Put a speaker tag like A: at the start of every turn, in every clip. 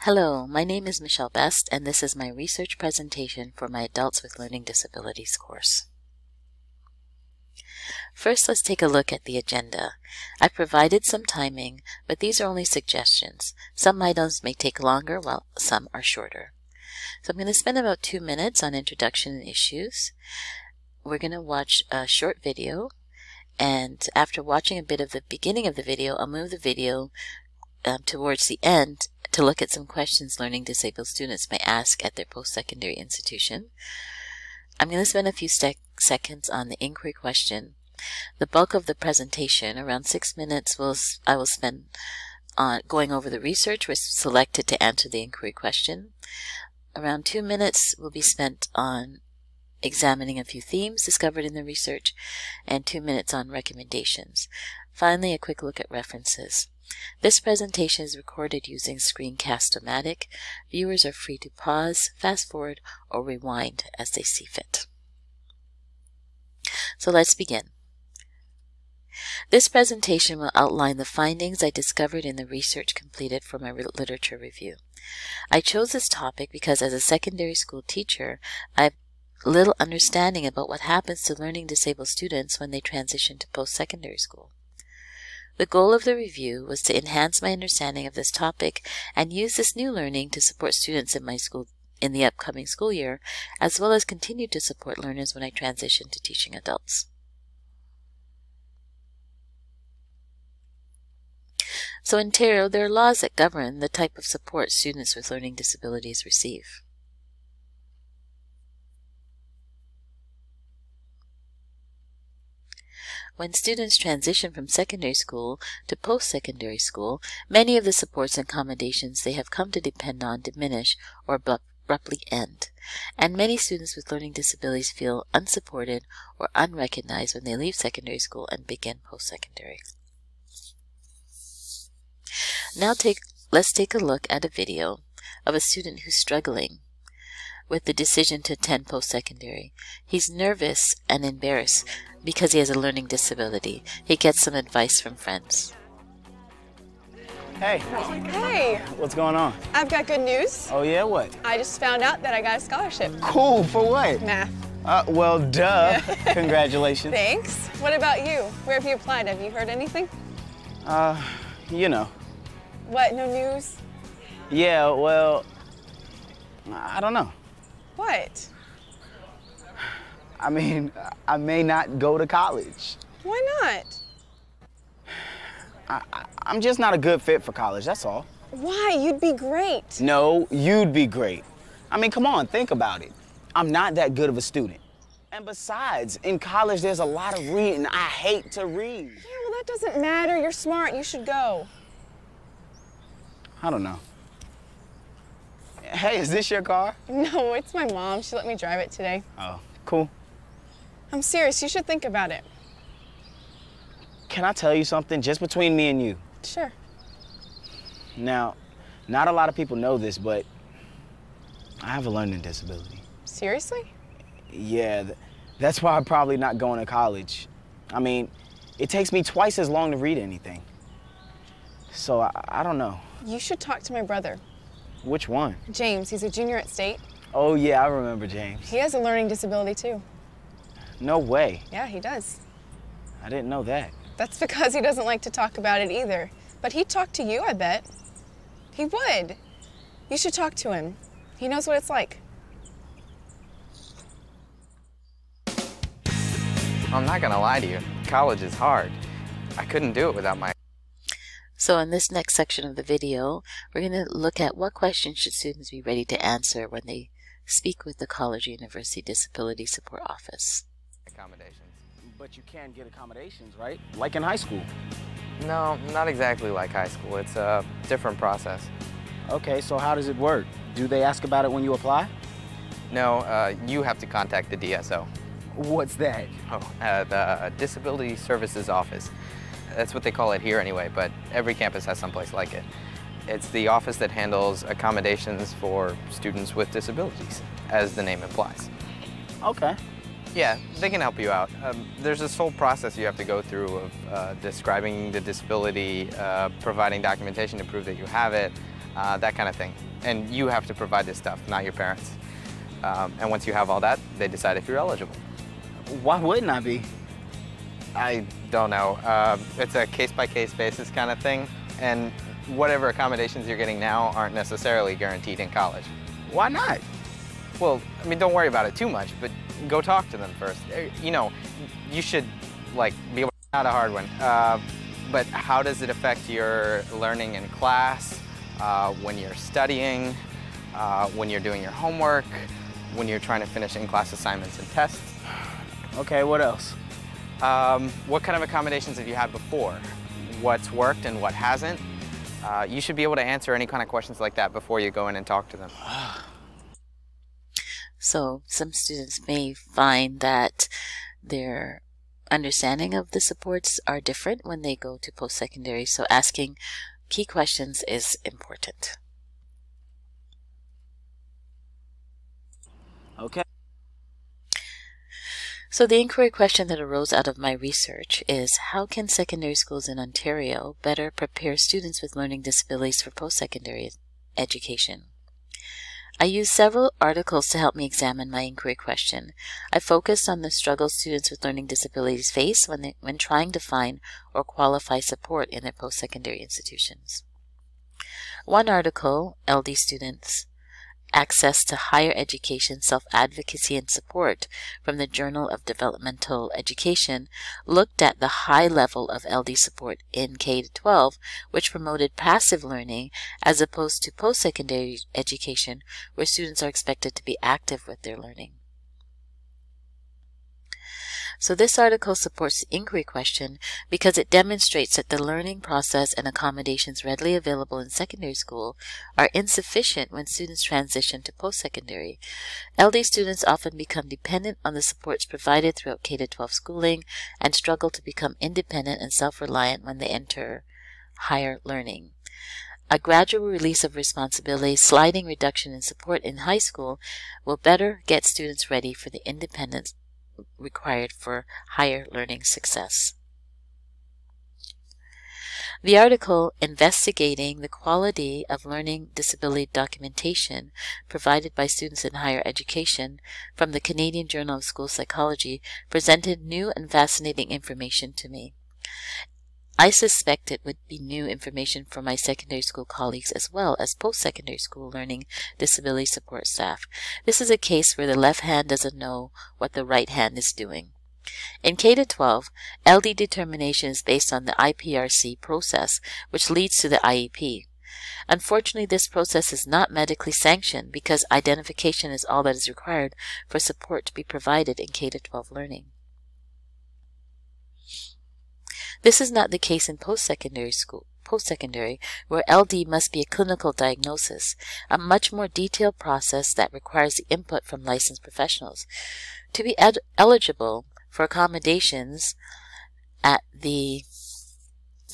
A: Hello, my name is Michelle Best, and this is my research presentation for my Adults with Learning Disabilities course. First, let's take a look at the agenda. I've provided some timing, but these are only suggestions. Some items may take longer, while some are shorter. So I'm going to spend about 2 minutes on introduction and issues. We're going to watch a short video, and after watching a bit of the beginning of the video, I'll move the video towards the end to look at some questions learning disabled students may ask at their post-secondary institution. I'm going to spend a few seconds on the inquiry question. The bulk of the presentation, around 6 minutes, I will spend on going over the research was selected to answer the inquiry question. Around 2 minutes will be spent on examining a few themes discovered in the research, and 2 minutes on recommendations. Finally, a quick look at references. This presentation is recorded using Screencast-O-Matic. Viewers are free to pause, fast forward, or rewind as they see fit. So let's begin. This presentation will outline the findings I discovered in the research completed for my literature review. I chose this topic because as a secondary school teacher, I have little understanding about what happens to learning disabled students when they transition to post-secondary school. The goal of the review was to enhance my understanding of this topic and use this new learning to support students in my school in the upcoming school year, as well as continue to support learners when I transition to teaching adults. So in Ontario, there are laws that govern the type of support students with learning disabilities receive. When students transition from secondary school to post-secondary school, many of the supports and accommodations they have come to depend on diminish or abruptly end, and many students with learning disabilities feel unsupported or unrecognized when they leave secondary school and begin post-secondary. Now let's take a look at a video of a student who's struggling with the decision to attend post-secondary. He's nervous and embarrassed because he has a learning disability. He gets some advice from friends.
B: Hey.
C: Hey.
B: What's going on?
C: I've got good news.
B: Oh yeah, what?
C: I just found out that I got a scholarship.
B: Cool, for what?
C: Math.
B: Well, duh. Congratulations.
C: Thanks. What about you? Where have you applied? Have you heard anything?
B: You know.
C: What, no news?
B: Yeah, well, I don't know.
C: What?
B: I mean, I may not go to college.
C: Why not?
B: I'm just not a good fit for college, that's all.
C: Why? You'd be great.
B: No, you'd be great. I mean, come on, think about it. I'm not that good of a student. And besides, in college, there's a lot of reading. I hate to read.
C: Yeah, well, that doesn't matter. You're smart. You should go.
B: I don't know. Hey, is this your car?
C: No, it's my mom. She let me drive it today.
B: Oh, cool.
C: I'm serious. You should think about it.
B: Can I tell you something just between me and you?
C: Sure.
B: Now, not a lot of people know this, but I have a learning disability.
C: Seriously?
B: Yeah, that's why I'm probably not going to college. I mean, it takes me twice as long to read anything. So I don't know.
C: You should talk to my brother.
B: Which one?
C: James. He's a junior at State.
B: Oh, yeah, I remember James.
C: He has a learning disability, too.
B: No way.
C: Yeah, he does.
B: I didn't know that.
C: That's because he doesn't like to talk about it either. But he'd talk to you, I bet. He would. You should talk to him. He knows what it's like.
D: I'm not gonna lie to you. College is hard. I couldn't do it without my...
A: So in this next section of the video, we're going to look at what questions should students be ready to answer when they speak with the College or University Disability Support Office.
D: accommodations.
B: But you can get accommodations, right? Like in high school.
D: No, not exactly like high school. It's a different process.
B: Okay, so how does it work? Do they ask about it when you apply?
D: No, you have to contact the DSO.
B: What's that?
D: Oh, the Disability Services Office. That's what they call it here anyway, but every campus has someplace like it. It's the office that handles accommodations for students with disabilities, as the name implies.
B: Okay.
D: Yeah, they can help you out. There's this whole process you have to go through of describing the disability, providing documentation to prove that you have it, that kind of thing. And you have to provide this stuff, not your parents. And once you have all that, they decide if you're eligible.
B: Why wouldn't I be?
D: I don't know. It's a case-by-case basis kind of thing, and whatever accommodations you're getting now aren't necessarily guaranteed in college.
B: Why not?
D: Well, I mean, don't worry about it too much, but go talk to them first. You know, you should, like, be able to, not a hard one, but how does it affect your learning in class, when you're studying, when you're doing your homework, when you're trying to finish in-class assignments and tests?
B: Okay, what else?
D: What kind of accommodations have you had before? What's worked and what hasn't? You should be able to answer any kind of questions like that before you go in and talk to them.
A: So some students may find that their understanding of the supports are different when they go to post-secondary, so asking key questions is important.
B: Okay.
A: So the inquiry question that arose out of my research is, how can secondary schools in Ontario better prepare students with learning disabilities for post-secondary education? I used several articles to help me examine my inquiry question. I focused on the struggles students with learning disabilities face when trying to find or qualify support in their post-secondary institutions. One article, LD Students, Access to Higher Education, Self-Advocacy and Support, from the Journal of Developmental Education, looked at the high level of LD support in K-12, which promoted passive learning as opposed to post-secondary education, where students are expected to be active with their learning. So this article supports the inquiry question because it demonstrates that the learning process and accommodations readily available in secondary school are insufficient when students transition to post-secondary. LD students often become dependent on the supports provided throughout K-12 schooling and struggle to become independent and self-reliant when they enter higher learning. A gradual release of responsibility, sliding reduction in support in high school will better get students ready for the independence required for higher learning success. The article investigating the quality of learning disability documentation provided by students in higher education from the Canadian Journal of School Psychology presented new and fascinating information to me. I suspect it would be new information for my secondary school colleagues as well as post-secondary school learning disability support staff. This is a case where the left hand doesn't know what the right hand is doing. In K-12, LD determination is based on the IPRC process, which leads to the IEP. Unfortunately, this process is not medically sanctioned because identification is all that is required for support to be provided in K-12 learning. This is not the case in post-secondary, where LD must be a clinical diagnosis, a much more detailed process that requires the input from licensed professionals. To be eligible for accommodations at the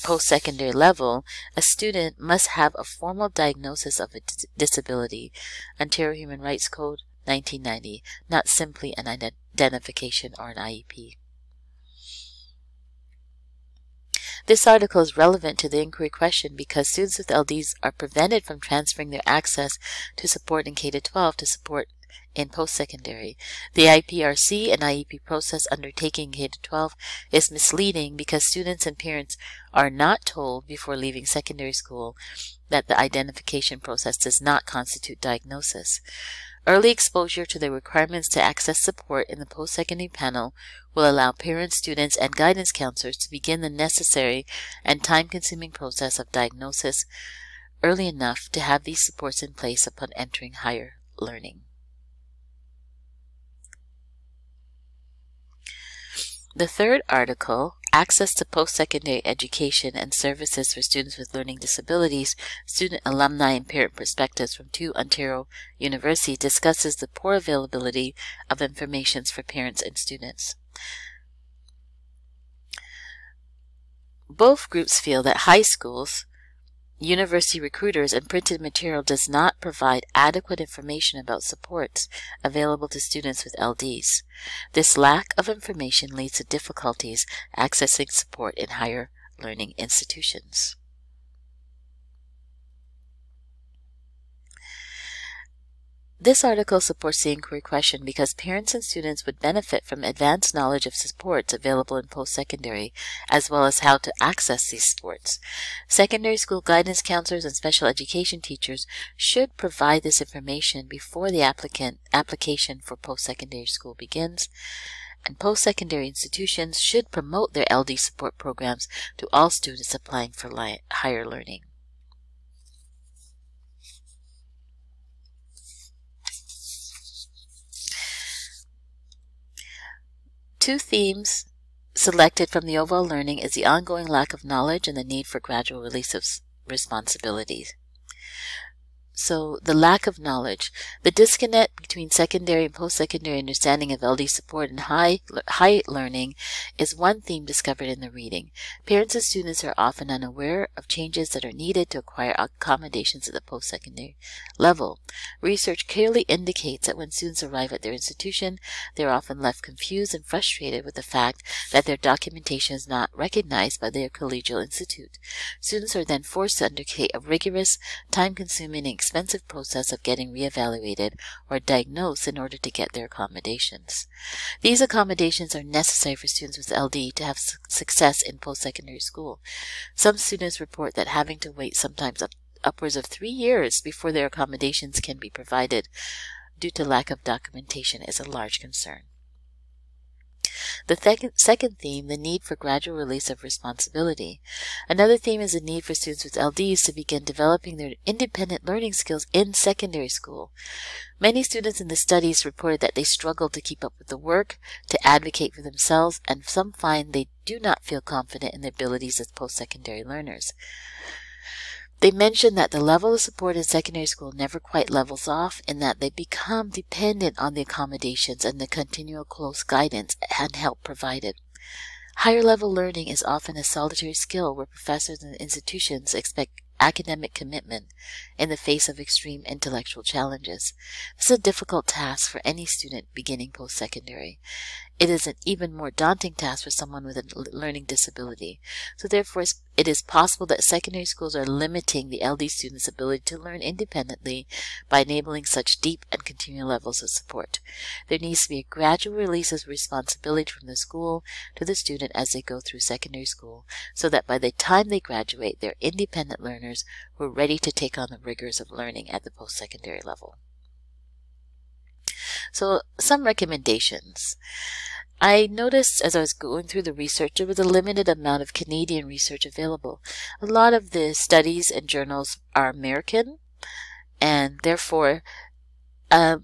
A: post-secondary level, a student must have a formal diagnosis of a disability, Ontario Human Rights Code 1990, not simply an identification or an IEP. This article is relevant to the inquiry question because students with LDs are prevented from transferring their access to support in K-12 to support in post-secondary. The IPRC and IEP process undertaking K-12 is misleading because students and parents are not told before leaving secondary school that the identification process does not constitute diagnosis. Early exposure to the requirements to access support in the post-secondary panel will allow parents, students, and guidance counselors to begin the necessary and time-consuming process of diagnosis early enough to have these supports in place upon entering higher learning. The third article, Access to Post-Secondary Education and Services for Students with Learning Disabilities, Student Alumni and Parent Perspectives from two Ontario Universities, discusses the poor availability of information for parents and students. Both groups feel that high schools, university recruiters, and printed material does not provide adequate information about supports available to students with LDs. This lack of information leads to difficulties accessing support in higher learning institutions. This article supports the inquiry question because parents and students would benefit from advanced knowledge of supports available in post-secondary, as well as how to access these supports. Secondary school guidance counselors and special education teachers should provide this information before the application for post-secondary school begins, and post-secondary institutions should promote their LD support programs to all students applying for higher learning. Two themes selected from the overall learning is the ongoing lack of knowledge and the need for gradual release of responsibilities. So the lack of knowledge, the disconnect between secondary and post-secondary understanding of LD support and high learning is one theme discovered in the reading. Parents and students are often unaware of changes that are needed to acquire accommodations at the post-secondary level. Research clearly indicates that when students arrive at their institution, they are often left confused and frustrated with the fact that their documentation is not recognized by their collegial institute. Students are then forced to undertake a rigorous, time-consuming, and expensive process of getting reevaluated or diagnosed in order to get their accommodations. These accommodations are necessary for students with LD to have success in post-secondary school. Some students report that having to wait sometimes upwards of 3 years before their accommodations can be provided due to lack of documentation is a large concern. The second theme, the need for gradual release of responsibility. Another theme is the need for students with LDs to begin developing their independent learning skills in secondary school. Many students in the studies reported that they struggle to keep up with the work, to advocate for themselves, and some find they do not feel confident in their abilities as post-secondary learners. They mentioned that the level of support in secondary school never quite levels off, in that they become dependent on the accommodations and the continual close guidance and help provided. Higher level learning is often a solitary skill where professors and institutions expect academic commitment in the face of extreme intellectual challenges. This is a difficult task for any student beginning post-secondary. It is an even more daunting task for someone with a learning disability. So therefore, it is possible that secondary schools are limiting the LD students' ability to learn independently by enabling such deep and continual levels of support. There needs to be a gradual release of responsibility from the school to the student as they go through secondary school, so that by the time they graduate, they're independent learners who are ready to take on the rigors of learning at the post-secondary level. So, some recommendations. I noticed as I was going through the research, there was a limited amount of Canadian research available. A lot of the studies and journals are American, and therefore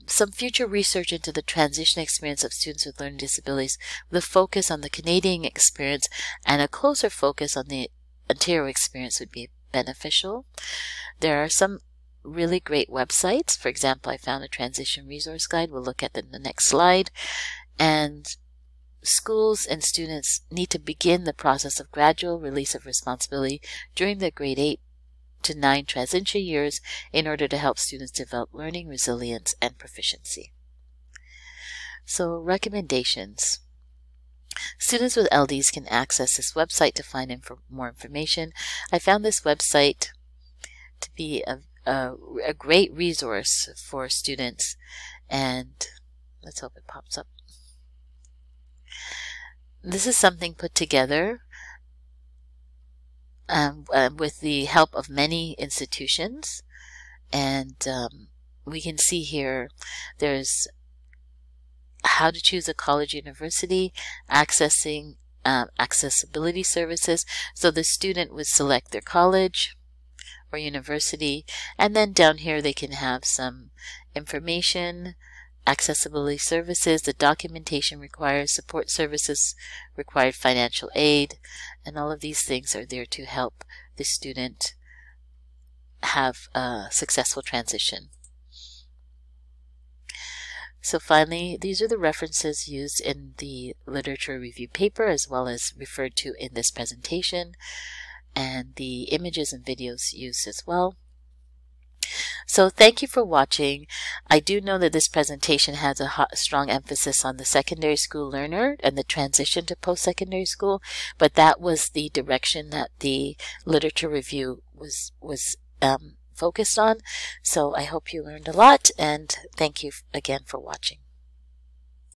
A: some future research into the transition experience of students with learning disabilities with a focus on the Canadian experience and a closer focus on the Ontario experience would be beneficial. There are some really great websites. For example, I found a transition resource guide. We'll look at that in the next slide. And schools and students need to begin the process of gradual release of responsibility during the grade 8 to 9 transition years in order to help students develop learning, resilience, and proficiency. So, recommendations. Students with LDs can access this website to find more information. I found this website to be a great resource for students, and let's hope it pops up. This is something put together with the help of many institutions, and we can see here there's how to choose a college university, accessing accessibility services. So the student would select their college or university, and then down here they can have some information, accessibility services, the documentation required, support services required, financial aid, and all of these things are there to help the student have a successful transition. So finally, these are the references used in the literature review paper as well as referred to in this presentation, and the images and videos used as well. So thank you for watching. I do know that this presentation has a strong emphasis on the secondary school learner and the transition to post-secondary school, but that was the direction that the literature review was focused on. So I hope you learned a lot, and thank you again for watching.